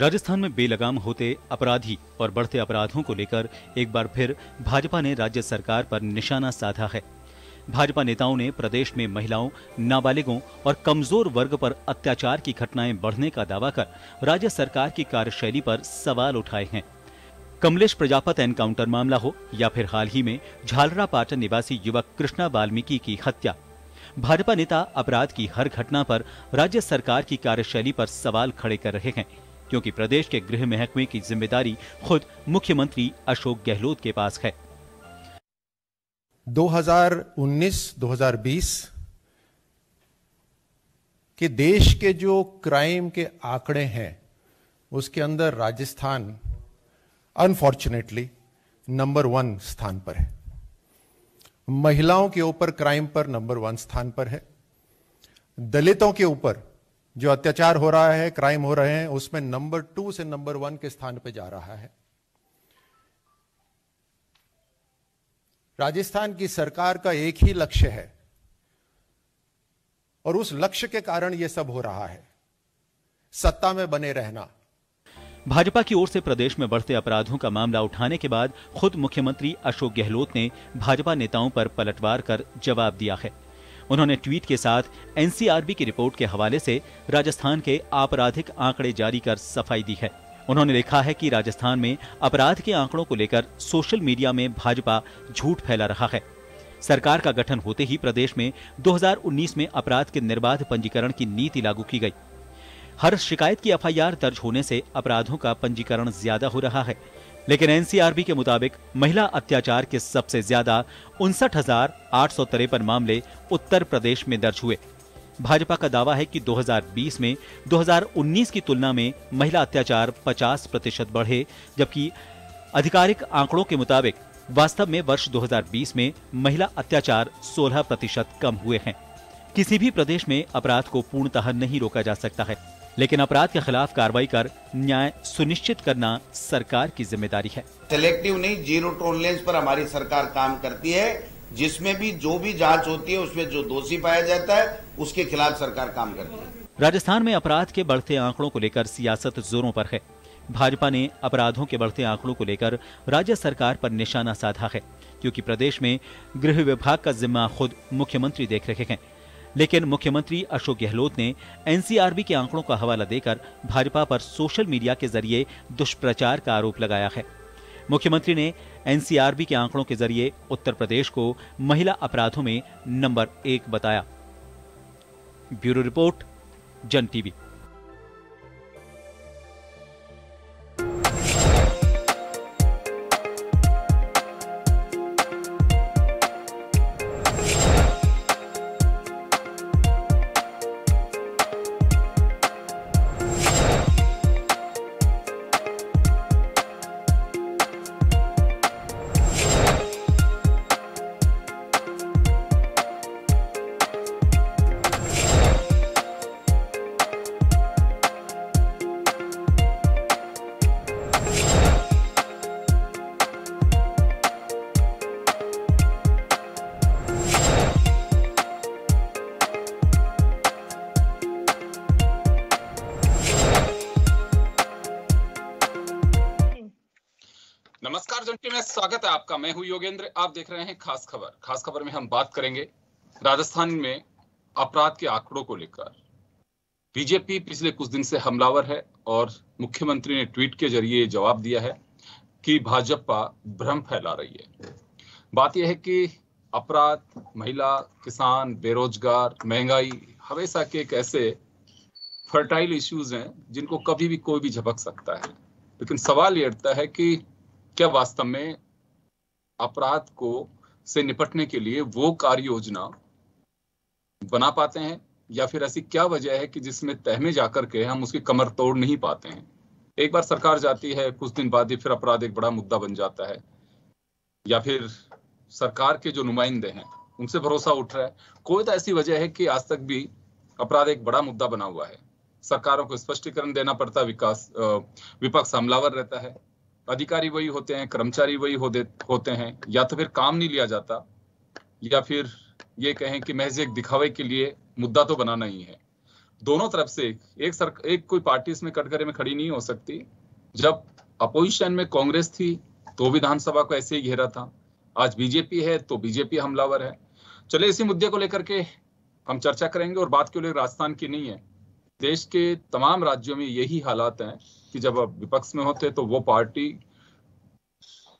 राजस्थान में बेलगाम होते अपराधी और बढ़ते अपराधों को लेकर एक बार फिर भाजपा ने राज्य सरकार पर निशाना साधा है। भाजपा नेताओं ने प्रदेश में महिलाओं, नाबालिगों और कमजोर वर्ग पर अत्याचार की घटनाएं बढ़ने का दावा कर राज्य सरकार की कार्यशैली पर सवाल उठाए हैं। कमलेश प्रजापत एनकाउंटर मामला हो या फिर हाल ही में झालरापाटन निवासी युवक कृष्णा वाल्मीकि की हत्या, भाजपा नेता अपराध की हर घटना पर राज्य सरकार की कार्यशैली पर सवाल खड़े कर रहे हैं, क्योंकि प्रदेश के गृह महकमे की जिम्मेदारी खुद मुख्यमंत्री अशोक गहलोत के पास है। 2019-2020 के देश के जो क्राइम के आंकड़े हैं उसके अंदर राजस्थान अनफॉर्चुनेटली नंबर 1 स्थान पर है। महिलाओं के ऊपर क्राइम पर नंबर 1 स्थान पर है। दलितों के ऊपर जो अत्याचार हो रहा है, क्राइम हो रहे हैं, उसमें नंबर 2 से नंबर 1 के स्थान पर जा रहा है। राजस्थान की सरकार का एक ही लक्ष्य है और उस लक्ष्य के कारण यह सब हो रहा है, सत्ता में बने रहना। भाजपा की ओर से प्रदेश में बढ़ते अपराधों का मामला उठाने के बाद खुद मुख्यमंत्री अशोक गहलोत ने भाजपा नेताओं पर पलटवार कर जवाब दिया है। उन्होंने ट्वीट के साथ एनसीआरबी की रिपोर्ट के हवाले से राजस्थान के आपराधिक आंकड़े जारी कर सफाई दी है। उन्होंने लिखा है कि राजस्थान में अपराध के आंकड़ों को लेकर सोशल मीडिया में भाजपा झूठ फैला रहा है। सरकार का गठन होते ही प्रदेश में 2019 में अपराध के निर्बाध पंजीकरण की नीति लागू की गई। हर शिकायत की एफआईआर दर्ज होने से अपराधों का पंजीकरण ज्यादा हो रहा है, लेकिन एनसीआरबी के मुताबिक महिला अत्याचार के सबसे ज्यादा 59,853 मामले उत्तर प्रदेश में दर्ज हुए। भाजपा का दावा है कि 2020 में 2019 की तुलना में महिला अत्याचार 50% बढ़े, जबकि आधिकारिक आंकड़ों के मुताबिक वास्तव में वर्ष 2020 में महिला अत्याचार 16% कम हुए हैं। किसी भी प्रदेश में अपराध को पूर्णतः नहीं रोका जा सकता है, लेकिन अपराध के खिलाफ कार्रवाई कर न्याय सुनिश्चित करना सरकार की जिम्मेदारी है। सेलेक्टिव नहीं, जीरो टॉलरेंस पर हमारी सरकार काम करती है, जिसमें भी जो भी जांच होती है उसमें जो दोषी पाया जाता है उसके खिलाफ सरकार काम करती है। राजस्थान में अपराध के बढ़ते आंकड़ों को लेकर सियासत जोरों पर है। भाजपा ने अपराधों के बढ़ते आंकड़ों को लेकर राज्य सरकार पर निशाना साधा है, क्योंकि प्रदेश में गृह विभाग का जिम्मा खुद मुख्यमंत्री देख रहे हैं। लेकिन मुख्यमंत्री अशोक गहलोत ने एनसीआरबी के आंकड़ों का हवाला देकर भाजपा पर सोशल मीडिया के जरिए दुष्प्रचार का आरोप लगाया है। मुख्यमंत्री ने एनसीआरबी के आंकड़ों के जरिए उत्तर प्रदेश को महिला अपराधों में नंबर 1 बताया। ब्यूरो रिपोर्ट, जन टीवी। नमस्कार जन टीवी में स्वागत है आपका। मैं हूं योगेंद्र, आप देख रहे हैं खास खबर। खास खबर में हम बात करेंगे राजस्थान में अपराध के आंकड़ों को लेकर। बीजेपी पिछले कुछ दिन से हमलावर है और मुख्यमंत्री ने ट्वीट के जरिए जवाब दिया है कि भाजपा भ्रम फैला रही है। बात यह है कि अपराध, महिला, किसान, बेरोजगार, महंगाई हमेशा के एक ऐसे फर्टाइल इश्यूज हैं जिनको कभी भी कोई भी झपक सकता है। लेकिन सवाल ये उठता है कि क्या वास्तव में अपराध को से निपटने के लिए वो कार्य योजना बना पाते हैं, या फिर ऐसी क्या वजह है कि जिसमें तह में जाकर के हम उसकी कमर तोड़ नहीं पाते हैं। एक बार सरकार जाती है, कुछ दिन बाद ही फिर अपराध एक बड़ा मुद्दा बन जाता है, या फिर सरकार के जो नुमाइंदे हैं उनसे भरोसा उठ रहा है। कोई तो ऐसी वजह है कि आज तक भी अपराध एक बड़ा मुद्दा बना हुआ है। सरकारों को स्पष्टीकरण देना पड़ता, विपक्ष हमलावर रहता है, अधिकारी वही होते हैं, कर्मचारी वही होते हैं, या तो फिर काम नहीं लिया जाता, या फिर ये कहें कि महज एक दिखावे के लिए मुद्दा तो बनाना ही है। दोनों तरफ से एक कोई पार्टी इसमें कटघरे में खड़ी नहीं हो सकती। जब अपोजिशन में कांग्रेस थी तो विधानसभा को ऐसे ही घेरा था, आज बीजेपी है तो बीजेपी हमलावर है। चले इसी मुद्दे को लेकर के हम चर्चा करेंगे, और बात केवल राजस्थान की नहीं है, देश के तमाम राज्यों में यही हालात हैं कि जब आप विपक्ष में होते तो वो पार्टी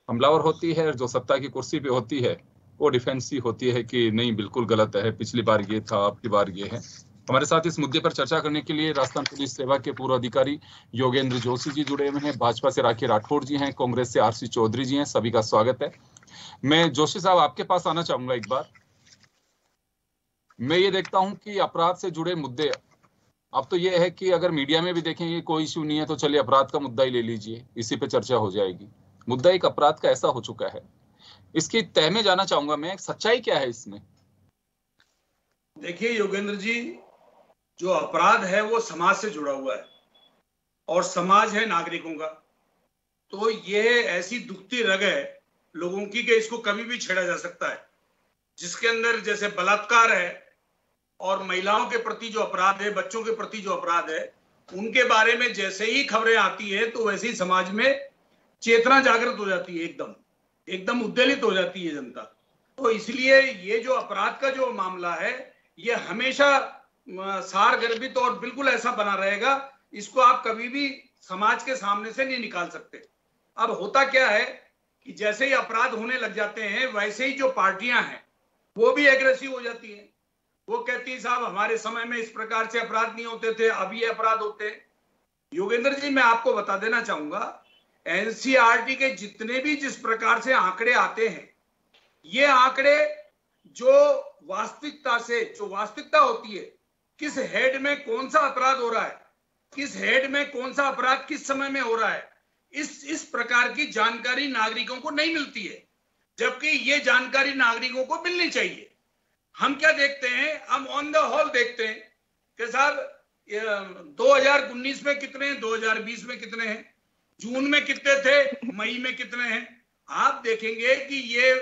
हमलावर होती है, जो सत्ता की कुर्सी पे होती है वो डिफेंसिव होती है कि नहीं बिल्कुल गलत है, पिछली बार ये था, अब की बार ये है। हमारे साथ इस मुद्दे पर चर्चा करने के लिए राजस्थान पुलिस सेवा के पूर्व अधिकारी योगेंद्र जोशी जी जुड़े हुए हैं, भाजपा से राखी राठौड़ जी हैं, कांग्रेस से आरसी चौधरी जी हैं। सभी का स्वागत है। मैं जोशी साहब आपके पास आना चाहूंगा एक बार। मैं ये देखता हूं कि अपराध से जुड़े मुद्दे, अब तो ये है कि अगर मीडिया में भी देखेंगे कोई इश्यू नहीं है तो चलिए अपराध का मुद्दा ही ले लीजिए, इसी पे चर्चा हो जाएगी। मुद्दा एक अपराध का ऐसा हो चुका है, इसकी तह में जाना चाहूंगा मैं, सच्चाई क्या है इसमें? देखिए योगेंद्र जी, जो अपराध है वो समाज से जुड़ा हुआ है और समाज है नागरिकों का। तो ये ऐसी दुखती रग है लोगों की कि इसको कभी भी छेड़ा जा सकता है। जिसके अंदर जैसे बलात्कार है और महिलाओं के प्रति जो अपराध है, बच्चों के प्रति जो अपराध है, उनके बारे में जैसे ही खबरें आती है तो वैसे ही समाज में चेतना जागृत हो जाती है, एकदम उद्वेलित हो जाती है जनता। तो इसलिए ये जो अपराध का जो मामला है ये हमेशा सारगर्भित और बिल्कुल ऐसा बना रहेगा, इसको आप कभी भी समाज के सामने से नहीं निकाल सकते। अब होता क्या है कि जैसे ही अपराध होने लग जाते हैं वैसे ही जो पार्टियां हैं वो भी एग्रेसिव हो जाती हैं। वो कहती है साहब हमारे समय में इस प्रकार से अपराध नहीं होते थे, अब ये अपराध होते हैं। योगेंद्र जी, मैं आपको बता देना चाहूंगा, एनसीईआरटी के जितने भी जिस प्रकार से आंकड़े आते हैं, ये आंकड़े जो वास्तविकता होती है, किस हेड में कौन सा अपराध हो रहा है, किस हेड में कौन सा अपराध किस समय में हो रहा है, इस प्रकार की जानकारी नागरिकों को नहीं मिलती है, जबकि ये जानकारी नागरिकों को मिलनी चाहिए। हम क्या देखते हैं, हम ऑन द होल देखते हैं कि साहब 2019 में कितने हैं, 2020 में कितने हैं, जून में कितने थे, मई में कितने हैं। आप देखेंगे कि ये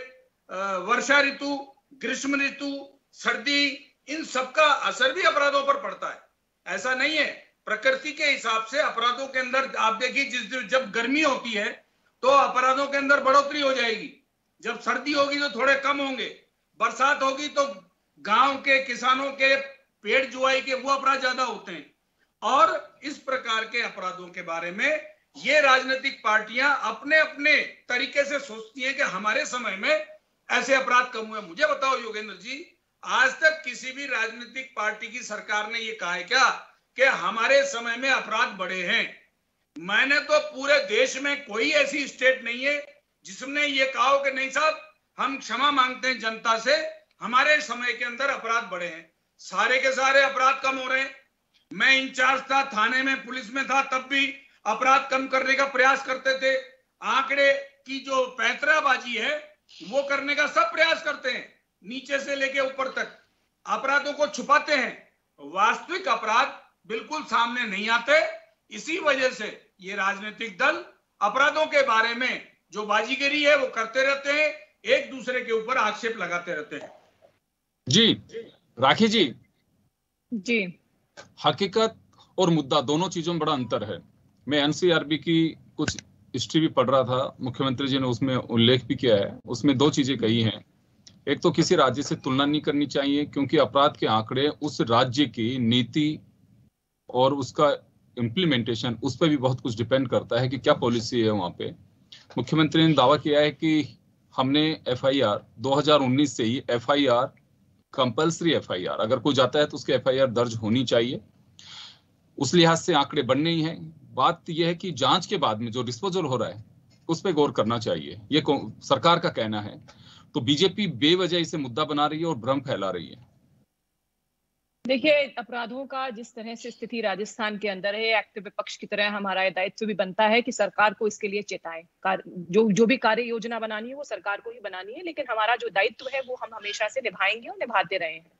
वर्षा ऋतु, ग्रीष्म ऋतु, सर्दी, इन सबका असर भी अपराधों पर पड़ता है। ऐसा नहीं है, प्रकृति के हिसाब से अपराधों के अंदर आप देखिए, जब गर्मी होती है तो अपराधों के अंदर बढ़ोतरी हो जाएगी, जब सर्दी होगी तो थोड़े कम होंगे, बरसात होगी तो गांव के किसानों के पेड़ जुआई के वो अपराध ज्यादा होते हैं। और इस प्रकार के अपराधों के बारे में ये राजनीतिक पार्टियां अपने अपने तरीके से सोचती हैं कि हमारे समय में ऐसे अपराध कम हुए। मुझे बताओ योगेंद्र जी, आज तक किसी भी राजनीतिक पार्टी की सरकार ने ये कहा है क्या कि हमारे समय में अपराध बढ़े हैं? मैंने तो पूरे देश में कोई ऐसी स्टेट नहीं है जिसने ये कहा हो कि नहीं साहब हम क्षमा मांगते हैं जनता से, हमारे समय के अंदर अपराध बढ़े हैं। सारे के सारे अपराध कम हो रहे हैं। मैं इंचार्ज था, थाने में, पुलिस में था, तब भी अपराध कम करने का प्रयास करते थे। आंकड़े की जो पैंतराबाजी है वो करने का सब प्रयास करते हैं, नीचे से लेके ऊपर तक अपराधों को छुपाते हैं। वास्तविक अपराध बिल्कुल सामने नहीं आते। इसी वजह से ये राजनीतिक दल अपराधों के बारे में जो बाजीगरी है वो करते रहते हैं, एक दूसरे के ऊपर आक्षेप लगाते रहते हैं। जी राखी जी, हकीकत और मुद्दा दोनों चीजों में बड़ा अंतर है। मैं एनसीआरबी की कुछ हिस्ट्री भी पढ़ रहा था, मुख्यमंत्री जी ने उसमें उल्लेख भी किया है। उसमें दो चीजें कही हैं, एक तो किसी राज्य से तुलना नहीं करनी चाहिए क्योंकि अपराध के आंकड़े उस राज्य की नीति और उसका इम्प्लीमेंटेशन, उस पर भी बहुत कुछ डिपेंड करता है कि क्या पॉलिसी है वहां पे। मुख्यमंत्री ने दावा किया है कि हमने एफआईआर 2019 से ही एफआईआर कंपल्सरी एफआईआर, अगर कोई जाता है तो उसकी एफआईआर दर्ज होनी चाहिए। उस लिहाज से आंकड़े बनने ही हैं। बात यह है कि जांच के बाद में जो डिस्पोजल हो रहा है उस पर गौर करना चाहिए, ये सरकार का कहना है। तो बीजेपी बेवजह इसे मुद्दा बना रही है और भ्रम फैला रही है। देखिए, अपराधों का जिस तरह से स्थिति राजस्थान के अंदर है, एक्टिव विपक्ष की तरह हमारा दायित्व भी बनता है कि सरकार को इसके लिए चेताएं। जो भी कार्य योजना बनानी है वो सरकार को ही बनानी है, लेकिन हमारा जो दायित्व है वो हम हमेशा से निभाएंगे और निभाते रहे हैं।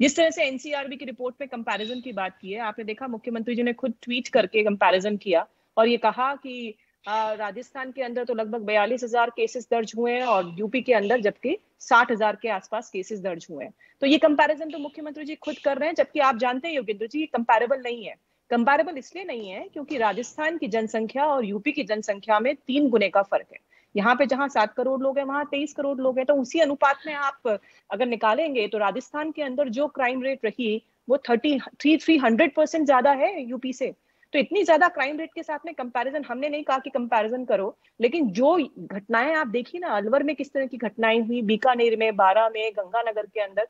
जिस तरह से एनसीआरबी की रिपोर्ट में कंपैरिजन की बात की है, आपने देखा मुख्यमंत्री जी ने खुद ट्वीट करके कंपैरिजन किया और ये कहा कि राजस्थान के अंदर तो लगभग 42,000 केसेस दर्ज हुए हैं और यूपी के अंदर जबकि 60,000 के आसपास केसेस दर्ज हुए हैं। तो ये कंपैरिजन तो मुख्यमंत्री जी खुद कर रहे हैं, जबकि आप जानते हैं योगेंद्र जी कंपैरेबल नहीं है। कंपैरेबल इसलिए नहीं है क्योंकि राजस्थान की जनसंख्या और यूपी की जनसंख्या में 3 गुने का फर्क है। यहाँ पे जहां 7 करोड़ लोग हैं वहां 23 करोड़ लोग हैं। तो उसी अनुपात में आप अगर निकालेंगे तो राजस्थान के अंदर जो क्राइम रेट रही वो 300% ज्यादा है यूपी से। तो इतनी ज्यादा क्राइम रेट के साथ में कंपैरिजन, हमने नहीं कहा कि कंपैरिजन करो, लेकिन जो घटनाएं आप देखिए ना, अलवर में किस तरह की घटनाएं हुई, बीकानेर में, बारां में, गंगानगर के अंदर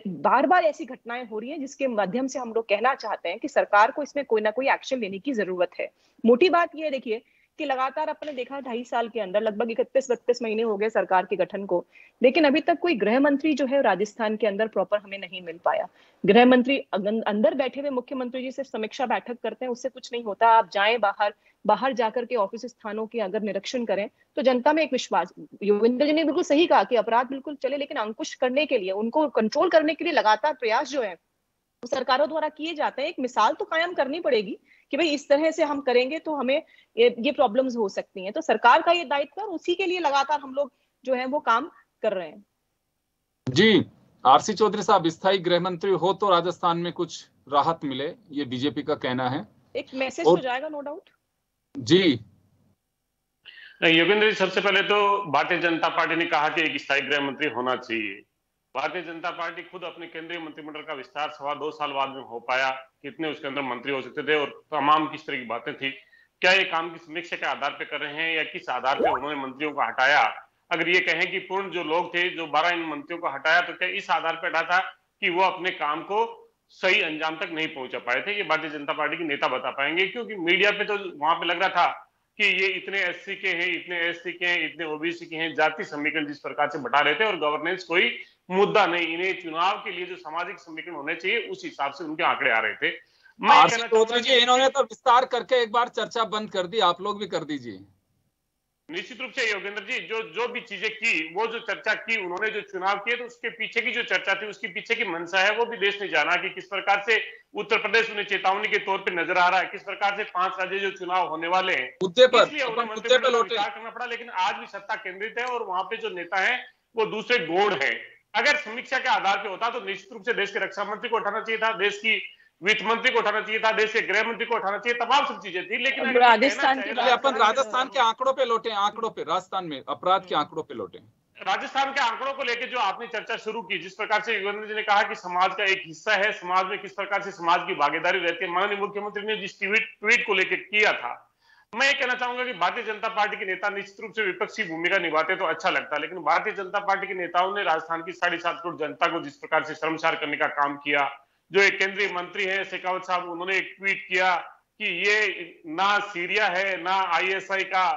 बार बार ऐसी घटनाएं हो रही हैं जिसके माध्यम से हम लोग कहना चाहते हैं कि सरकार को इसमें कोई ना कोई एक्शन लेने की जरूरत है। मोटी बात यह देखिए कि लगातार अपने देखा 2.5 साल के अंदर लगभग 31-32 महीने हो गए सरकार के गठन को, लेकिन अभी तक कोई गृह मंत्री जो है राजस्थान के अंदर प्रॉपर हमें नहीं मिल पाया। गृह मंत्री अंदर बैठे हुए मुख्यमंत्री जी से समीक्षा बैठक करते हैं, उससे कुछ नहीं होता। आप जाएं बाहर जाकर के ऑफिस स्थानों के अगर निरीक्षण करें तो जनता में एक विश्वास, योगेंद्र जी ने बिल्कुल सही कहा कि अपराध बिल्कुल चले, लेकिन अंकुश करने के लिए, उनको कंट्रोल करने के लिए लगातार प्रयास जो है सरकारों द्वारा किए जाते हैं। एक मिसाल तो कायम करनी पड़ेगी कि भाई इस तरह से हम करेंगे तो हमें ये प्रॉब्लम्स हो सकती हैं। तो सरकार का ये दायित्व है, उसी के लिए लगातार हम लोग जो है वो काम कर रहे हैं। जी, आरसी चौधरी साहब, स्थायी गृह मंत्री हो तो राजस्थान में कुछ राहत मिले, ये बीजेपी का कहना है। एक मैसेज तो जाएगा नो डाउट। जी योगेंद्र जी, सबसे पहले तो भारतीय जनता पार्टी ने कहा कि एक स्थायी गृह मंत्री होना चाहिए। भारतीय जनता पार्टी खुद अपने केंद्रीय मंत्रिमंडल का विस्तार 2.25 साल बाद में हो पाया। कितने उसके अंदर मंत्री हो सकते थे और तमाम किस तरह की बातें थी, क्या ये काम की समीक्षा के आधार पे कर रहे हैं या किस आधार पे उन्होंने मंत्रियों को हटाया? अगर ये कहें कि पूर्ण जो लोग थे, जो 12 इन मंत्रियों को हटाया, तो क्या इस आधार पर हटा था कि वो अपने काम को सही अंजाम तक नहीं पहुंचा पाए थे? ये भारतीय जनता पार्टी के नेता बता पाएंगे, क्योंकि मीडिया पे तो वहां पे लग रहा था कि ये इतने एससी के हैं, इतने एसटी के हैं, इतने ओबीसी के हैं, जाति समीकरण जिस प्रकार से बता रहे थे और गवर्नेंस कोई मुद्दा नहीं, इन्हें चुनाव के लिए जो सामाजिक समीकरण होने चाहिए उस हिसाब से उनके आंकड़े आ रहे थे। इन्होंने तो विस्तार करके एक बार चर्चा बंद कर दी, आप लोग भी कर दीजिए। निश्चित रूप से योगेंद्र जी, जो भी चीजें की, वो जो चर्चा की उन्होंने, जो चुनाव किए, तो उसके पीछे की जो चर्चा थी, उसके पीछे की मंशा है, वो भी देश ने जाना कि किस प्रकार से उत्तर प्रदेश उन्हें चेतावनी के तौर पे नजर आ रहा है, किस प्रकार से 5 राज्य जो चुनाव होने वाले हैं मुद्दे पर विचार करना पड़ा। लेकिन आज भी सत्ता केंद्रित है और वहां पे जो नेता है वो दूसरे गौड़ है। अगर समीक्षा के आधार पर होता तो निश्चित रूप से देश के रक्षा मंत्री को उठाना चाहिए था, देश की वित्त मंत्री को उठाना चाहिए था, देश के गृह मंत्री को उठाना चाहिए, तमाम सब चीजें थी। लेकिन राजस्थान के आंकड़ों पे लौटे, आंकड़ों पे, राजस्थान में अपराध के आंकड़ों पे लौटे। राजस्थान के आंकड़ों को लेकर जो आपने चर्चा शुरू की, जिस प्रकार से योगेंद्र जी ने कहा कि समाज का एक हिस्सा है, समाज में किस प्रकार से समाज की भागीदारी रहती है, माननीय मुख्यमंत्री ने जिस ट्वीट को लेकर किया था, मैं ये कहना चाहूंगा कि भारतीय जनता पार्टी के नेता निश्चित रूप से विपक्षी भूमिका निभाते तो अच्छा लगता, लेकिन भारतीय जनता पार्टी के नेताओं ने राजस्थान की 7.5 करोड़ जनता को जिस प्रकार से शर्मसार करने का काम किया। जो एक केंद्रीय मंत्री है शेखावत साहब, उन्होंने एक ट्वीट किया कि ये ना सीरिया है ना आईएसआई का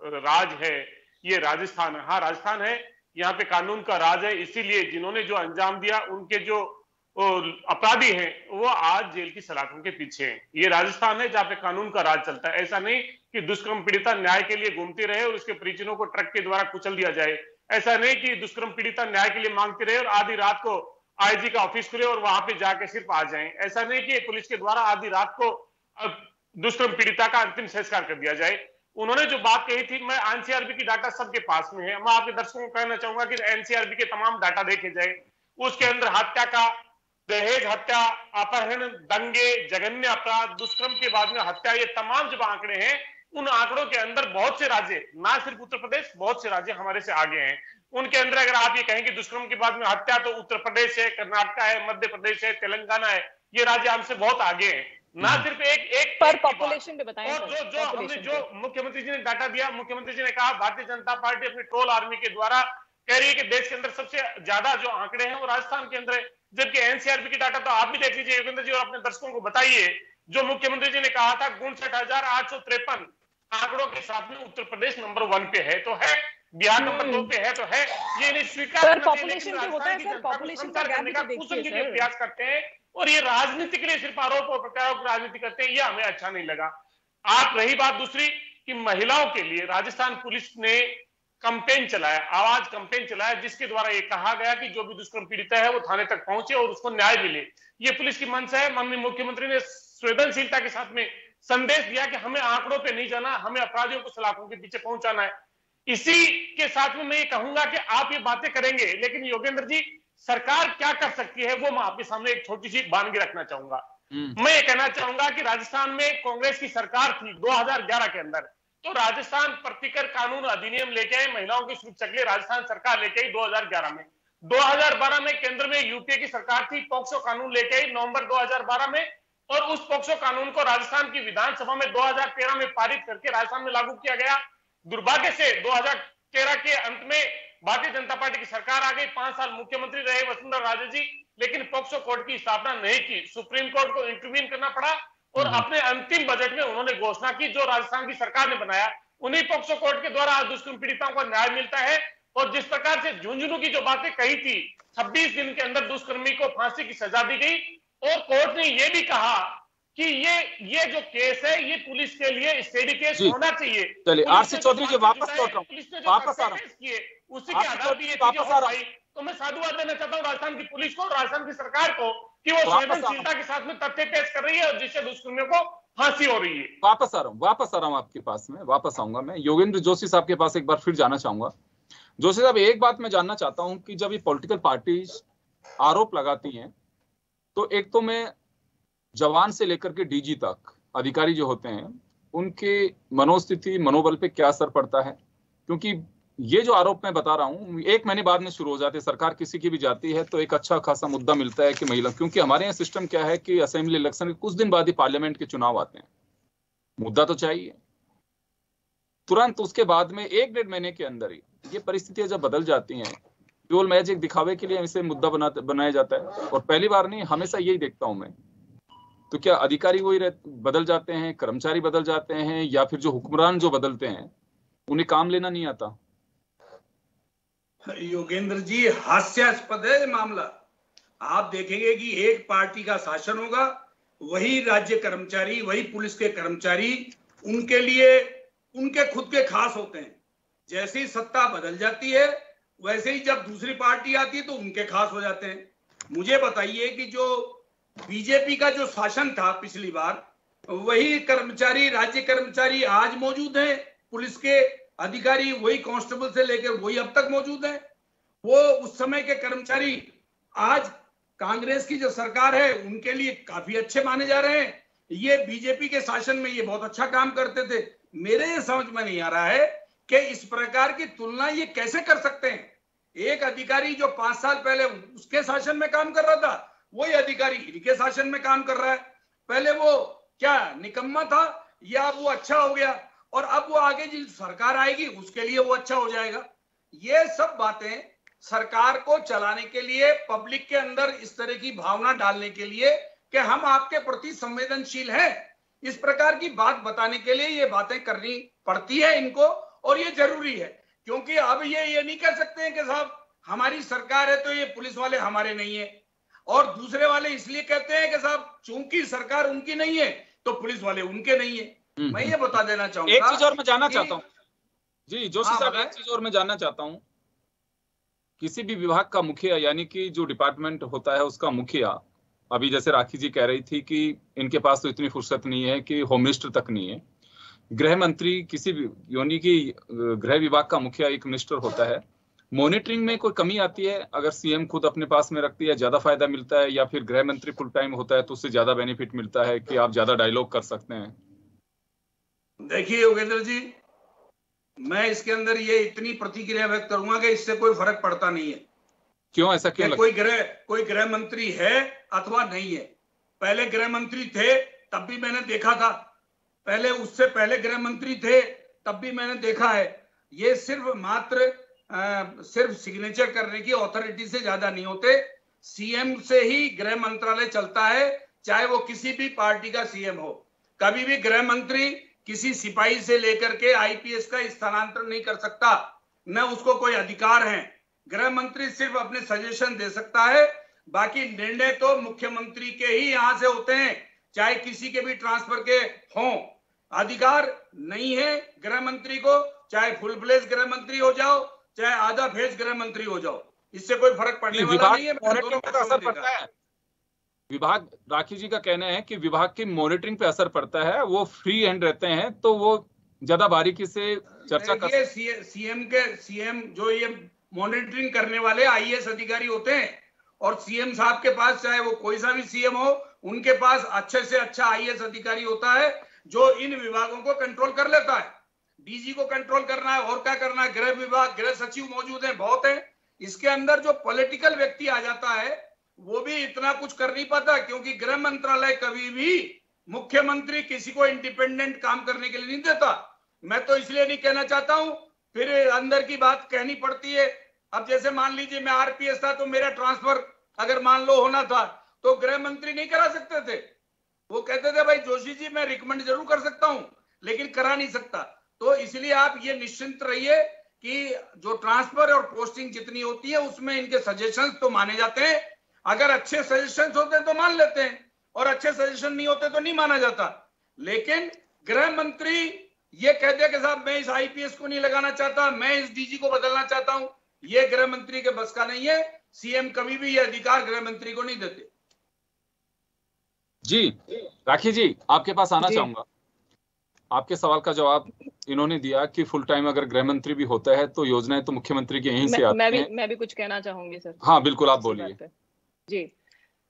राज है, ये राजस्थान है। हाँ, राजस्थान है, यहाँ पे कानून का राज है, इसीलिए जिन्होंने जो अंजाम दिया, उनके जो अपराधी हैं वो आज जेल की सलाखों के पीछे हैं। ये राजस्थान है जहाँ पे कानून का राज चलता है। ऐसा नहीं कि दुष्कर्म पीड़िता न्याय के लिए घूमती रहे और उसके परिजनों को ट्रक के द्वारा कुचल दिया जाए। ऐसा नहीं कि दुष्कर्म पीड़िता न्याय के लिए मांगती रहे और आधी रात को आईजी का ऑफिस खुले और वहां पे जाके सिर्फ आ जाएं। ऐसा नहीं कि पुलिस के द्वारा आधी रात को दुष्कर्म पीड़िता का अंतिम संस्कार कर दिया जाए। उन्होंने जो बात कही थी, मैं एनसीआरबी की डाटा सबके पास में है, मैं आपके दर्शकों को कहना चाहूंगा कि एनसीआरबी के तमाम डाटा देखे जाए। उसके अंदर हत्या का, दहेज हत्या, अपहरण, दंगे, जघन्य अपराध, दुष्कर्म के बाद में हत्या, ये तमाम जो आंकड़े हैं, उन आंकड़ों के अंदर बहुत से राज्य, ना सिर्फ उत्तर प्रदेश, बहुत से राज्य हमारे से आगे हैं। उनके अंदर अगर आप ये कहें कि दुष्कर्म के बाद में हत्या, तो उत्तर प्रदेश है, कर्नाटक है, मध्य प्रदेश है, तेलंगाना है, ये राज्य हमसे बहुत आगे हैं। ना सिर्फ एक पर पॉपुलेशन पे बताएं। और जो मुख्यमंत्री जी ने डाटा दिया, मुख्यमंत्री जी ने कहा भारतीय जनता पार्टी अपनी ट्रोल आर्मी के द्वारा कह रही है कि देश के अंदर सबसे ज्यादा जो आंकड़े हैं वो राजस्थान के अंदर है, जबकि एनसीआरबी की डाटा तो आप भी देख लीजिए योगेंद्र जी और अपने दर्शकों को बताइए। जो मुख्यमंत्री जी ने कहा था 59,853 आंकड़ों के साथ में उत्तर प्रदेश नंबर 1 पे है तो है, बिहार नंबर 2 पे है तो है, ये नहीं स्वीकार करने का कुशल प्रयास करते हैं और ये राजनीति के लिए सिर्फ आरोप और प्रत्यारोप राजनीति करते हैं, ये हमें अच्छा नहीं लगा। आप रही बात दूसरी कि महिलाओं के लिए राजस्थान पुलिस ने कैंपेन चलाया, आवाज कैंपेन चलाया, जिसके द्वारा ये कहा गया कि जो भी दुष्कर्म पीड़िता है वो थाने तक पहुंचे और उसको न्याय मिले। ये पुलिस की मंशा है। माननीय मुख्यमंत्री ने संवेदनशीलता के साथ में संदेश दिया कि हमें आंकड़ों पे नहीं जाना, हमें अपराधियों को सलाखों के पीछे पहुंचाना है। इसी के साथ में मैं ये कहूंगा कि आप ये बातें करेंगे, लेकिन योगेंद्र जी सरकार क्या कर सकती है वो मैं आपके सामने एक छोटी सी बात के रखना चाहूंगा। मैं ये कहना चाहूंगा कि राजस्थान में कांग्रेस की सरकार थी 2011 के अंदर, तो राजस्थान प्रतिकर कानून अधिनियम लेके आई, महिलाओं की सुरक्षा के लिए राजस्थान सरकार लेके आई 2011 में। 2012 में केंद्र में यूपीए की सरकार थी, पॉक्सो कानून लेके आई नवंबर 2012 में, और उस पॉक्सो कानून को राजस्थान की विधानसभा में 2013 में पारित करके राजस्थान में लागू किया गया। दुर्भाग्य से 2013 के अंत में भारतीय जनता पार्टी की सरकार आ गई, 5 साल मुख्यमंत्री रहे वसुंधरा राजे जी, लेकिन पॉक्सो कोर्ट की स्थापना नहीं की, सुप्रीम कोर्ट को इंटरवीन करना पड़ा और अपने अंतिम बजट में उन्होंने घोषणा की जो राजस्थान की सरकार ने बनाया, उन्हीं पॉक्सो कोर्ट के द्वारा दुष्कर्म पीड़िताओं को न्याय मिलता है। और जिस प्रकार से झुंझुनू की जो बातें कही थी, 26 दिन के अंदर दुष्कर्मी को फांसी की सजा दी गई और कोर्ट ने यह भी कहा कि ये जो केस है ये पुलिस के लिए स्टेडी केस होना चाहिए। चलिए आरसी चौधरी जी वापस लौट रहा हूं, वापस आ रहा हूं, उसी के आधार पर ये चीजें हो पाई। तो मैं साधुवाद देना चाहता हूँ राजस्थान की पुलिस को, राजस्थान की सरकार को कि वो संवेदनशीलता के साथ में तथ्य पेश कर रही है और जिससे दुष्कर्मियों को फांसी हो रही है। वापस आ रहा हूँ आपके पास में, वापस आऊंगा मैं योगेंद्र जोशी साहब के पास एक बार फिर जाना चाहूंगा। जोशी साहब एक बात मैं जानना चाहता हूं कि जब ये पॉलिटिकल पार्टीज आरोप लगाती हैं तो एक तो मैं जवान से लेकर के डीजी तक अधिकारी जो होते हैं उनके मनोस्थिति मनोबल पे क्या असर पड़ता है, क्योंकि ये जो आरोप मैं बता रहा हूं 1 महीने बाद में शुरू हो जाते हैं, सरकार किसी की भी जाती है तो एक अच्छा खासा मुद्दा मिलता है कि महिला, क्योंकि हमारे यहाँ सिस्टम क्या है कि असेंबली इलेक्शन के कुछ दिन बाद ही पार्लियामेंट के चुनाव आते हैं, मुद्दा तो चाहिए तुरंत, उसके बाद में 1-1.5 महीने के अंदर ही ये परिस्थितियां जब बदल जाती हैं, केवल मैच एक दिखावे के लिए इसे मुद्दा बनाया जाता है। और पहली बार नहीं, हमेशा यही देखता हूं मैं। तो क्या अधिकारी वही बदल जाते हैं, कर्मचारी बदल जाते हैं, या फिर जो हुक्मरान जो बदलते हैं उन्हें काम लेना नहीं आता? योगेंद्र जी हास्यास्पद है मामला। आप देखेंगे कि एक पार्टी का शासन होगा, वही राज्य कर्मचारी, वही पुलिस के कर्मचारी उनके लिए उनके खुद के खास होते हैं। जैसे ही सत्ता बदल जाती है वैसे ही जब दूसरी पार्टी आती है तो उनके खास हो जाते हैं। मुझे बताइए कि जो बीजेपी का जो शासन था पिछली बार, वही कर्मचारी, राज्य कर्मचारी आज मौजूद हैं, पुलिस के अधिकारी वही कांस्टेबल से लेकर वही अब तक मौजूद हैं। वो उस समय के कर्मचारी आज कांग्रेस की जो सरकार है उनके लिए काफी अच्छे माने जा रहे हैं। ये बीजेपी के शासन में ये बहुत अच्छा काम करते थे। मेरे ये समझ में नहीं आ रहा है कि इस प्रकार की तुलना ये कैसे कर सकते हैं। एक अधिकारी जो 5 साल पहले उसके शासन में काम कर रहा था, वही अधिकारी इनके शासन में काम कर रहा है। पहले वो क्या निकम्मा था या वो अच्छा हो गया, और अब वो आगे जो सरकार आएगी उसके लिए वो अच्छा हो जाएगा। ये सब बातें सरकार को चलाने के लिए, पब्लिक के अंदर इस तरह की भावना डालने के लिए कि हम आपके प्रति संवेदनशील हैं, इस प्रकार की बात बताने के लिए ये बातें करनी पड़ती है इनको, और ये जरूरी है। क्योंकि अब ये नहीं कह सकते हैं कि साहब हमारी सरकार है तो ये पुलिस वाले हमारे नहीं है, और दूसरे वाले इसलिए कहते हैं कि साहब चूंकि सरकार उनकी नहीं है तो पुलिस वाले उनके नहीं है। मैं ये बता देना चाहूंगा। एक चीज और मैं जानना चाहता हूँ जी जोशी साहब, एक चीज और मैं जानना चाहता हूँ। किसी भी विभाग का मुखिया, यानी कि जो डिपार्टमेंट होता है उसका मुखिया, अभी जैसे राखी जी कह रही थी कि इनके पास तो इतनी फुर्सत नहीं है कि होम मिनिस्टर तक नहीं है, गृह मंत्री किसी भी, यानी कि गृह विभाग का मुखिया एक मिनिस्टर होता है, मॉनिटरिंग में कोई कमी आती है? अगर सीएम खुद अपने पास में रखती है ज्यादा फायदा मिलता है, या फिर गृह मंत्री फुल टाइम होता है तो उससे ज्यादा बेनिफिट मिलता है कि आप ज्यादा डायलॉग कर सकते हैं? देखिए योगेंद्र जी, मैं इसके अंदर ये इतनी प्रतिक्रिया व्यक्त करूंगा कि इससे कोई फर्क पड़ता नहीं है। क्यों ऐसा क्यों? कोई गृह मंत्री है अथवा नहीं है। पहले गृह मंत्री थे तब भी मैंने देखा था, पहले उससे पहले गृह मंत्री थे तब भी मैंने देखा है। ये सिर्फ सिग्नेचर करने की अथॉरिटी से ज्यादा नहीं होते। सीएम से ही गृह मंत्रालय चलता है, चाहे वो किसी भी पार्टी का सीएम हो। कभी भी गृह मंत्री किसी सिपाही से लेकर के आईपीएस का स्थानांतरण नहीं कर सकता, न उसको कोई अधिकार है। गृह मंत्री सिर्फ अपने सजेशन दे सकता है, बाकी निर्णय तो मुख्यमंत्री के ही यहां से होते हैं, चाहे किसी के भी ट्रांसफर के हों। अधिकार नहीं है गृह मंत्री को, चाहे फुल फ्लेज गृह मंत्री हो जाओ, चाहे आधा फेज गृह मंत्री हो जाओ, इससे कोई फर्क पड़ने वाला नहीं है। असर पड़ता है विभाग, राखी जी का कहना है कि विभाग की मॉनिटरिंग पे असर पड़ता है, वो फ्री हैंड रहते हैं तो वो ज्यादा बारीकी से चर्चा कर सीएम जो ये मॉनिटरिंग करने वाले आईएएस अधिकारी होते हैं, और सीएम साहब के पास चाहे वो कोई सा भी सीएम हो, उनके पास अच्छे से अच्छा आईएएस अधिकारी होता है जो इन विभागों को कंट्रोल कर लेता है। डीजी को कंट्रोल करना है और क्या करना है, गृह विभाग, गृह सचिव मौजूद है, बहुत है। इसके अंदर जो पॉलिटिकल व्यक्ति आ जाता है वो भी इतना कुछ कर नहीं पाता, क्योंकि गृह मंत्रालय कभी भी मुख्यमंत्री किसी को इंडिपेंडेंट काम करने के लिए नहीं देता। मैं तो इसलिए नहीं कहना चाहता हूं, फिर अंदर की बात कहनी पड़ती है। अब जैसे मान लीजिए मैं आरपीएस था तो मेरा ट्रांसफर अगर मान लो होना था तो गृह मंत्री नहीं करा सकते थे, वो कहते थे भाई जोशी जी मैं रिकमेंड जरूर कर सकता हूं लेकिन करा नहीं सकता। तो इसलिए आप ये निश्चिंत रहिए कि जो ट्रांसफर और पोस्टिंग जितनी होती है उसमें इनके सजेशंस तो माने जाते हैं। अगर अच्छे सजेशंस होते हैं तो मान लेते हैं और अच्छे सजेशन नहीं होते तो नहीं माना जाता। लेकिन गृह मंत्री ये कह दिया कि साहब मैं इस आईपीएस को नहीं लगाना चाहता, मैं इस डीजी को बदलना चाहता हूं, ये गृह मंत्री के बस का नहीं है। सीएम कभी भी ये अधिकार गृह मंत्री को नहीं देते। जी राखी जी, आपके पास आना चाहूंगा। आपके सवाल का जवाब इन्होंने दिया कि फुल टाइम अगर गृह मंत्री भी होता है तो योजनाएं तो मुख्यमंत्री की यहीं से आती हैं। मैं भी कुछ कहना चाहूंगी सर। हाँ बिल्कुल, आप बोलिए। जी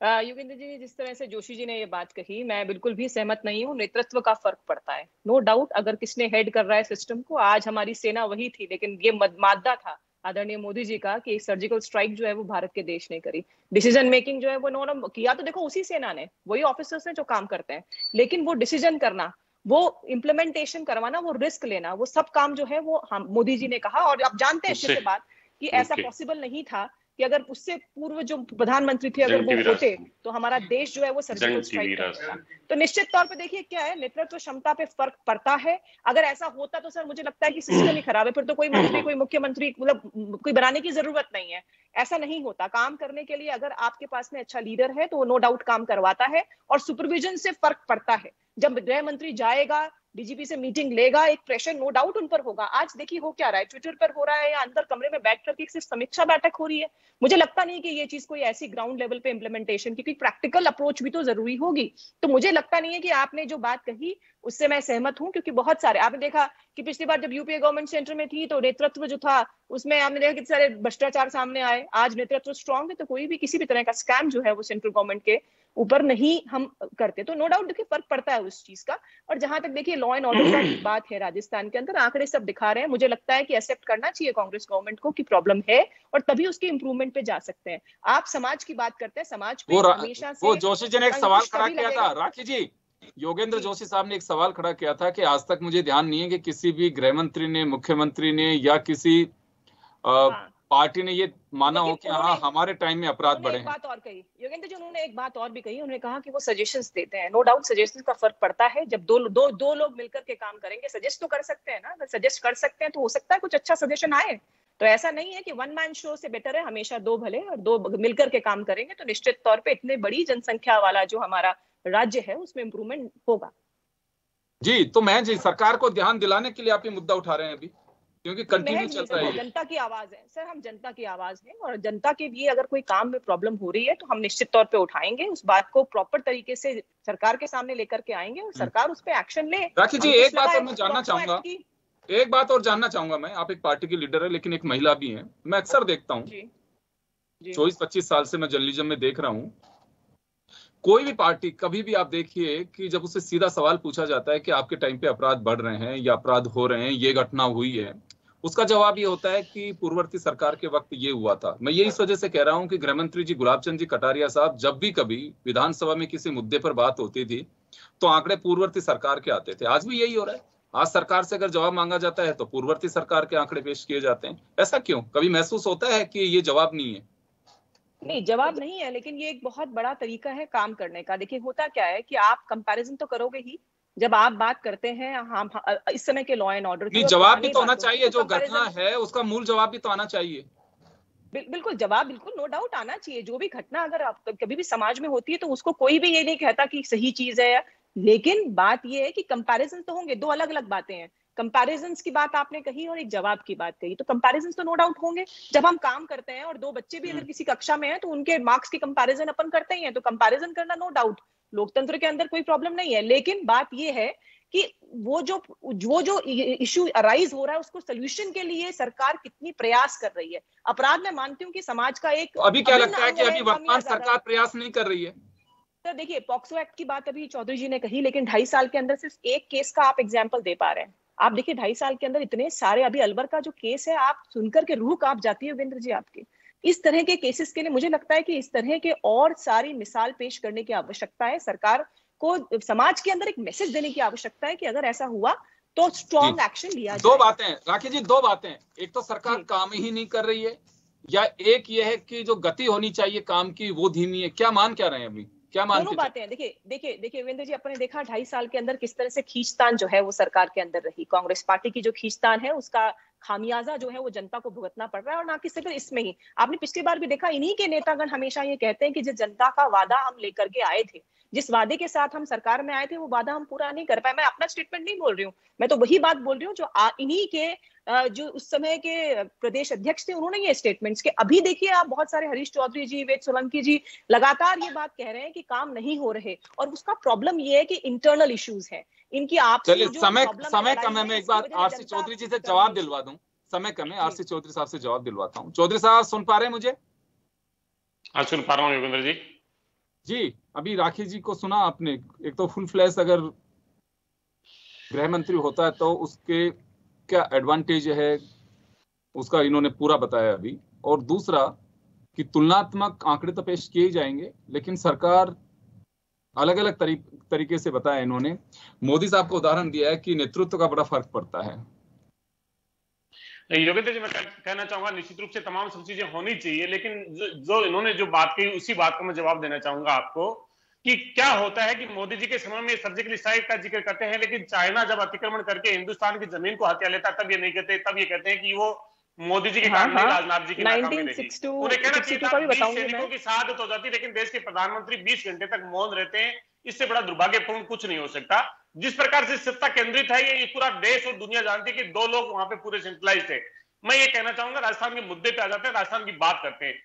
योगेंद्र जी, जिस तरह से जोशी जी ने ये बात कही, मैं बिल्कुल भी सहमत नहीं हूँ। नेतृत्व का फर्क पड़ता है, नो डाउट। अगर किसने हेड कर रहा है सिस्टम को, आज हमारी सेना वही थी, लेकिन ये मादा था आदरणीय मोदी जी का कि सर्जिकल स्ट्राइक जो है वो भारत के देश ने करी। डिसीजन मेकिंग जो है वो इन्होंने किया तो देखो उसी सेना ने, वही ऑफिसर्स ने जो काम करते हैं, लेकिन वो डिसीजन करना, वो इम्प्लीमेंटेशन करवाना, वो रिस्क लेना, वो सब काम जो है वो हम मोदी जी ने कहा। और आप जानते हैं अच्छे से बात कि ऐसा पॉसिबल नहीं था कि अगर उससे पूर्व जो प्रधानमंत्री थे अगर वो होते तो हमारा देश जो है वो सर्जिकल स्ट्राइक करता। तो निश्चित तौर पे देखिए क्या है, नेतृत्व क्षमता पे फर्क पड़ता है। अगर ऐसा होता तो सर मुझे लगता है कि सिस्टम ही खराब है, फिर तो कोई मंत्री, कोई मुख्यमंत्री मतलब कोई बनाने की जरूरत नहीं है। ऐसा नहीं होता। काम करने के लिए अगर आपके पास में अच्छा लीडर है तो वो नो डाउट काम करवाता है, और सुपरविजन से फर्क पड़ता है। जब गृह मंत्री जाएगा, डीजीपी से मीटिंग लेगा, एक प्रेशर नो डाउट उन पर होगा। आज देखिए हो क्या रहा है, ट्विटर पर हो रहा है या अंदर कमरे में बैठ करके सिर्फ समीक्षा बैठक हो रही है। मुझे लगता नहीं कि ये चीज कोई ऐसी ग्राउंड लेवल पे इंप्लीमेंटेशन, क्योंकि प्रैक्टिकल अप्रोच भी तो जरूरी होगी। तो मुझे लगता नहीं है कि आपने जो बात कही उससे मैं सहमत हूं, क्योंकि बहुत सारे आपने देखा कि पिछली बार जब यूपीए गवर्नमेंट सेंटर में थी तो नेतृत्व जो था उसमें आपने देखा कितने सारे भ्रष्टाचार सामने आए। आज नेतृत्व स्ट्रांग है तो कोई भी किसी भी तरह का स्कैम जो है वो सेंट्रल गवर्नमेंट के ऊपर नहीं हम करते। तो नो डाउट देखिए फर्क पड़ता है उस चीज का। और जहां तक देखिए लॉ एंड ऑर्डर का बात है, राजस्थान के अंदर आंकड़े सब दिखा रहे हैं। मुझे लगता है कि एक्सेप्ट करना चाहिए कांग्रेस गवर्नमेंट को कि प्रॉब्लम है, और तभी उसके इंप्रूवमेंट पे जा सकते हैं। आप समाज की बात करते हैं, समाज पे हमेशा से वो जोशी जी ने एक सवाल खड़ा किया था, राखी जी, योगेंद्र जोशी साहब ने एक सवाल खड़ा किया था कि आज तक मुझे ध्यान नहीं है कि किसी भी गृह मंत्री ने, मुख्यमंत्री ने या किसी पार्टी ने ये माना हो कि हाँ हमारे टाइम में अपराध बढ़े हैं। बात और कही योगेंद्र जी, उन्होंने एक बात और भी कही, उन्होंने कहा कि वो सजेशंस देते हैं। नो डाउट सजेशंस का फर्क पड़ता है। जब दो लोग मिलकर के काम करेंगे, सजेस्ट तो कर सकते हैं ना। अगर सजेस्ट कर सकते हैं तो हो सकता है कुछ अच्छा सजेशन आए। तो ऐसा नहीं है कि वन मैन शो से बेटर है हमेशा दो भले और दो मिलकर के काम करेंगे तो निश्चित तौर पे इतने बड़ी जनसंख्या वाला जो हमारा राज्य है उसमें इंप्रूवमेंट होगा। जी तो मैं जी सरकार को ध्यान दिलाने के लिए आप ये मुद्दा उठा रहे हैं अभी, क्योंकि कंटिन्यू चल रहा है। जनता की आवाज है सर, हम जनता की आवाज है, और जनता के लिए अगर कोई काम में प्रॉब्लम हो रही है तो हम निश्चित तौर पे उठाएंगे, उस बात को प्रॉपर तरीके से सरकार के सामने लेकर के आएंगे और सरकार उस पर एक्शन ले। राखी जी एक बात और मैं जानना चाहूंगा, एक बात और जानना चाहूंगा मैं, आप एक पार्टी की लीडर है लेकिन एक महिला भी है। मैं अक्सर देखता हूँ 24-25 साल से मैं जर्नलिज्म में देख रहा हूँ, कोई भी पार्टी कभी भी आप देखिए कि जब उससे सीधा सवाल पूछा जाता है कि आपके टाइम पे अपराध बढ़ रहे हैं या अपराध हो रहे हैं, ये घटना हुई है, उसका जवाब ये होता है कि पूर्ववर्ती सरकार के वक्त ये हुआ था। मैं ये इस वजह से कह रहा हूं कि गृह मंत्री जी गुलाब चंद जी कटारिया साहब जब भी कभी विधानसभा में किसी मुद्दे पर बात होती थी तो आंकड़े पूर्ववर्ती सरकार के आते थे। आज भी यही हो रहा है। आज सरकार से अगर जवाब मांगा जाता है तो पूर्ववर्ती सरकार के आंकड़े पेश किए जाते हैं। ऐसा क्यों? कभी महसूस होता है कि ये जवाब नहीं है? नहीं, जवाब नहीं है, लेकिन ये एक बहुत बड़ा तरीका है काम करने का। देखिए होता क्या है कि आप कंपैरिजन तो करोगे ही जब आप बात करते हैं हम इस समय के लॉ एंड ऑर्डर की। जवाब भी तो होना चाहिए, जो घटना है उसका मूल जवाब भी तो आना चाहिए। बिल्कुल जवाब, बिल्कुल नो डाउट आना चाहिए। जो भी घटना अगर कभी भी समाज में होती है तो उसको कोई भी ये नहीं कहता कि सही चीज है, लेकिन बात ये है कि कंपैरिजन तो होंगे। दो अलग अलग बातें हैं कंपैरिजंस की बात आपने कही और एक जवाब की बात कही, तो कंपैरिजंस तो नो डाउट होंगे। जब हम काम करते हैं और दो बच्चे भी अगर किसी कक्षा में हैं तो उनके मार्क्स की कंपैरिजन अपन करते ही हैं, तो कंपैरिजन करना नो डाउट लोकतंत्र के अंदर कोई प्रॉब्लम नहीं है। लेकिन बात ये है कि वो जो इशू अराइज हो रहा है उसको सोल्यूशन के लिए सरकार कितनी प्रयास कर रही है। अपराध मैं मानती हूँ कि समाज का एक, तो अभी क्या लगता है कि अभी वर्तमान सरकार प्रयास नहीं कर रही है? सर देखिए, पॉक्सो एक्ट की बात अभी चौधरी जी ने कही, लेकिन 2.5 साल के अंदर सिर्फ एक केस का आप एग्जाम्पल दे पा रहे हैं। आप देखिए 2.5 साल के अंदर इतने सारे, अभी अलवर का जो केस है आप सुनकर के रूह कांप जाती है योगेंद्र जी आपके। इस तरह के केसेस के लिए मुझे लगता है कि इस तरह के और सारी मिसाल पेश करने की आवश्यकता है। सरकार को समाज के अंदर एक मैसेज देने की आवश्यकता है कि अगर ऐसा हुआ तो स्ट्रॉन्ग एक्शन लिया जाए। दो बातें राखी जी, दो बातें, एक तो सरकार काम ही नहीं कर रही है, या एक ये है कि जो गति होनी चाहिए काम की वो धीमी है। क्या मान क्या रहे हैं अभी, क्या मानते? दोनों बातें हैं। देखिए योगेंद्र जी, अपने देखा 2.5 साल के अंदर किस तरह से खींचतान जो है वो सरकार के अंदर रही। कांग्रेस पार्टी की जो खींचतान है उसका खामियाजा जो है वो जनता को भुगतना पड़ रहा है। और ना कि सिर्फ इसमें ही, आपने पिछली बार भी देखा, इन्हीं के नेतागण हमेशा ये कहते हैं कि जिस जनता का वादा हम लेकर के आए थे, जिस वादे के साथ हम सरकार में आए थे, वो वादा हम पूरा नहीं कर पाए। मैं अपना स्टेटमेंट नहीं बोल रही हूँ, मैं तो वही बात बोल रही हूँ जो इन्हीं के जो उस समय के प्रदेश अध्यक्ष थे उन्होंने ये स्टेटमेंट्स के। अभी देखिए आप बहुत सारे हरीश चौधरी जी, वेद सोलंकी जी लगातार ये बात कह रहे हैं कि काम नहीं हो रहे, और उसका प्रॉब्लम ये है कि इंटरनल इश्यूज है इनकी। आपसी चलिए समय कम है, मैं एक बार आरसी चौधरी जी से जवाब दिलवा दूं। समय कम है, आरसी चौधरी साहब से जवाब दिलवाता हूँ। चौधरी साहब सुन पा रहे हैं मुझे? हाँ सुन पा रहा हूँ योगेंद्र जी। जी, अभी राखी जी को सुना आपने। एक तो फुल फ्लैश अगर गृह मंत्री होता है तो उसके क्या एडवांटेज है उसका इन्होंने पूरा बताया अभी। और दूसरा कि तुलनात्मक आंकड़े तो पेश किए जाएंगे, लेकिन सरकार अलग अलग तरीके से बताया इन्होंने। मोदी साहब को उदाहरण दिया है कि नेतृत्व का बड़ा फर्क पड़ता है। योगेंद्र जी, मैं कहना चाहूंगा निश्चित रूप से तमाम सब चीजें होनी चाहिए, लेकिन जो इन्होंने जो बात कही उसी बात का मैं जवाब देना चाहूंगा आपको कि क्या होता है कि मोदी जी के समय में सर्जिकल स्ट्राइक का जिक्र करते हैं, लेकिन चाइना जब अतिक्रमण करके हिंदुस्तान की जमीन को हथिया लेता तब ये नहीं कहते, तब ये कहते हैं कि वो मोदी जी के कारण नहीं, राजनाथ जी की नाकामी रही। उन्हें कहना चाहिए था 20 सैनिकों की शहादत हो जाती, लेकिन देश के प्रधानमंत्री 20 घंटे तक मौन रहते हैं। इससे बड़ा दुर्भाग्यपूर्ण कुछ नहीं हो सकता। जिस प्रकार से सत्ता केंद्रित है ये पूरा देश और दुनिया जानती है कि 2 लोग वहां पे पूरे सेंट्रलाइज थे। मैं ये कहना चाहूंगा, राजस्थान के मुद्दे पे आ जाते हैं, राजस्थान की बात करते हैं।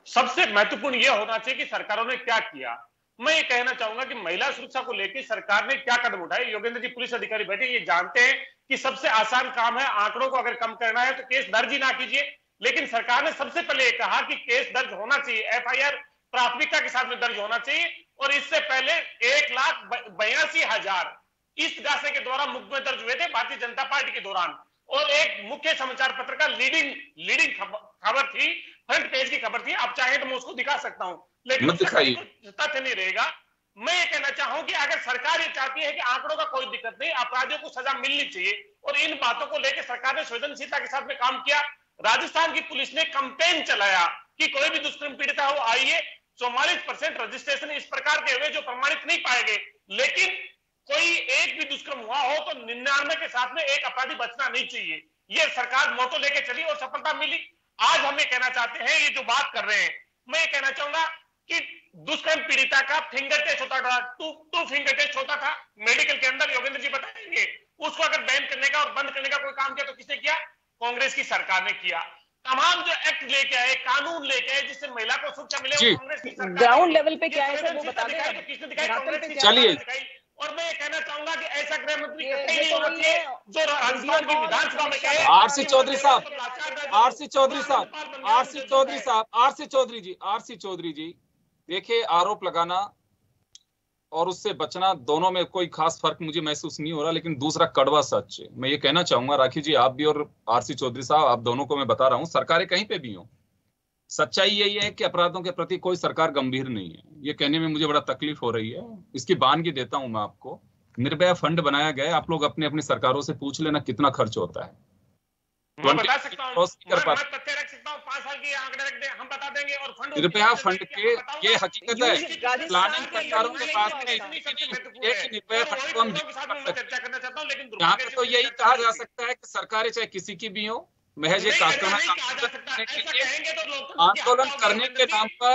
सबसे महत्वपूर्ण ये होना चाहिए कि सरकारों ने क्या किया। मैं ये कहना चाहूंगा कि महिला सुरक्षा को लेकर सरकार ने क्या कदम उठाए। योगेंद्र जी, पुलिस अधिकारी बैठे ये जानते हैं कि सबसे आसान काम है, आंकड़ों को अगर कम करना है तो केस दर्ज ही ना कीजिए, लेकिन सरकार ने सबसे पहले ये कहा कि केस दर्ज होना चाहिए, एफआईआर प्राथमिकता के साथ में दर्ज होना चाहिए। और इससे पहले 1,82,000 इस गासे के द्वारा मुकदमे दर्ज हुए थे भारतीय जनता पार्टी के दौरान। और एक मुख्य समाचार पत्र का लीडिंग खबर थी, फ्रंट पेज की खबर थी। आप चाहे तो मैं उसको दिखा सकता हूं, लेकिन तथ्य नहीं रहेगा। मैं ये कहना चाहूं कि अगर सरकार ये चाहती है कि आंकड़ों का कोई दिक्कत नहीं, अपराधियों को सजा मिलनी चाहिए, और इन बातों को लेकर सरकार ने संवेदनशीलता के साथ में काम किया। राजस्थान की पुलिस ने कैंपेन चलाया कि कोई भी दुष्कर्म पीड़िता हो आइए। 44% रजिस्ट्रेशन इस प्रकार के हुए जो प्रमाणित नहीं पाए गए, लेकिन कोई एक भी दुष्कर्म हुआ हो तो 99 के साथ में एक अपराधी बचना नहीं चाहिए। ये सरकार मोटो लेके चली और सफलता मिली। आज हम ये कहना चाहते हैं, ये जो बात कर रहे हैं, मैं ये कहना चाहूंगा कि दुष्कर्म पीड़िता का फिंगर टेस्ट होता था, टू फिंगर टेस्ट होता था मेडिकल के अंदर। योगेंद्र जी बताएंगे, उसको अगर बैन करने का और बंद करने का कोई काम किया तो किसने किया? कांग्रेस की सरकार ने किया। तमाम जो एक्ट लेके आए, कानून लेके आए जिससे महिला को सुरक्षा मिले, कांग्रेस की सरकार ग्राउंड लेवल पे क्या है सर वो बता दें। किसने दिखाई? कांग्रेस की चलिए। और मैं ये कहना चाहूंगा कि ऐसा गृह मंत्री कहीं नहीं होना चाहिए जो राजस्थान की विधानसभा में कहे। आरसी चौधरी जी, देखिए, आरोप लगाना और उससे बचना दोनों में कोई खास फर्क मुझे महसूस नहीं हो रहा, लेकिन दूसरा कड़वा सच है। मैं ये कहना चाहूंगा राखी जी, आप भी और आरसी चौधरी साहब, आप दोनों को मैं बता रहा हूं, सरकारें कहीं पे भी हो, सच्चाई यही है कि अपराधों के प्रति कोई सरकार गंभीर नहीं है। ये कहने में मुझे बड़ा तकलीफ हो रही है। इसकी बानगी देता हूं मैं आपको। निर्भया फंड बनाया गया, आप लोग अपने अपनी सरकारों से पूछ लेना कितना खर्च होता है। मैं बता सकता हूं, मैं तथ्य रख सकता हूं, 5 साल के आंकड़े रख दे, हम बता देंगे। और फंड निर्भया फंड के ये हकीकत है, प्लानिंग सरकारों के पास में निर्भया फंड को हम चर्चा करना चाहता हूं, लेकिन यहाँ पे तो यही कहा जा सकता है कि सरकारें चाहे किसी की भी हो, महज एक आंदोलन करने के नाम पर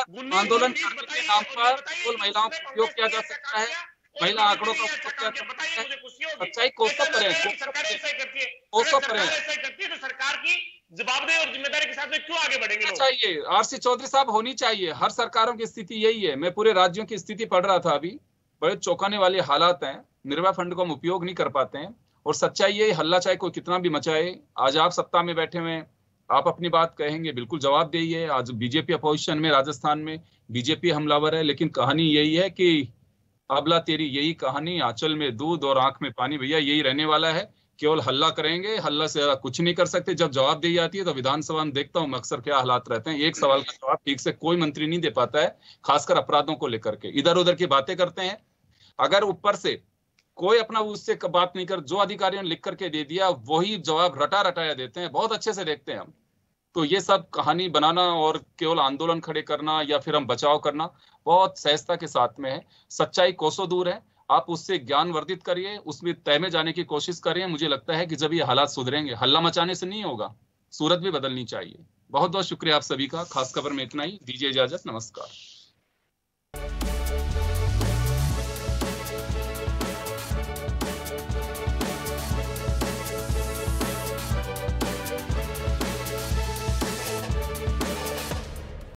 केवल महिलाओं का उपयोग किया जा सकता है। महिला आंकड़ों का उपयोग किया जा सकता है, सच्चाई कोसों पर है, सरकार ऐसा ही करती है, कोसों पर है। ऐसा ही करती है तो सरकार की जवाबदेही और जिम्मेदारी के साथ में क्यों आगे बढ़ेंगे लोग? चाहिए आरसी चौधरी साहब, होनी चाहिए। हर सरकारों की स्थिति यही है। मैं पूरे राज्यों की स्थिति पढ़ रहा था अभी, बड़े चौंकाने वाले हालात हैं। निर्भया फंड को हम उपयोग नहीं कर पाते हैं, और सच्चाई ये, हल्ला चाहे कोई कितना भी मचाए, आज आप सत्ता में बैठे हुए हैं, आप अपनी बात कहेंगे, बिल्कुल जवाबदेही है। आज बीजेपी अपोजिशन में, राजस्थान में बीजेपी हमलावर है, लेकिन कहानी यही है कि अबला तेरी यही कहानी, आंचल में दूध और आंख में पानी, भैया यही रहने वाला है। केवल हल्ला करेंगे, हल्ला से कुछ नहीं कर सकते। जब जवाबदेही आती है तो विधानसभा में देखता हूँ अक्सर क्या हालात रहते हैं, एक सवाल का जवाब ठीक से कोई मंत्री नहीं दे पाता है, खासकर अपराधों को लेकर के। इधर उधर की बातें करते हैं, अगर ऊपर से कोई अपना उससे बात नहीं कर, जो अधिकारियों ने लिख करके दे दिया वही जवाब रटाया देते हैं, बहुत अच्छे से देखते हैं हम। तो ये सब कहानी बनाना और केवल आंदोलन खड़े करना या फिर हम बचाव करना बहुत सहजता के साथ में है। सच्चाई कोसों दूर है, आप उससे ज्ञान वर्धित करिए, उसमें तय में जाने की कोशिश करिए। मुझे लगता है कि जब ये हालात सुधरेंगे, हल्ला मचाने से नहीं होगा, सूरत भी बदलनी चाहिए। बहुत बहुत शुक्रिया आप सभी का। खास खबर में इतना ही, दीजिए इजाजत, नमस्कार।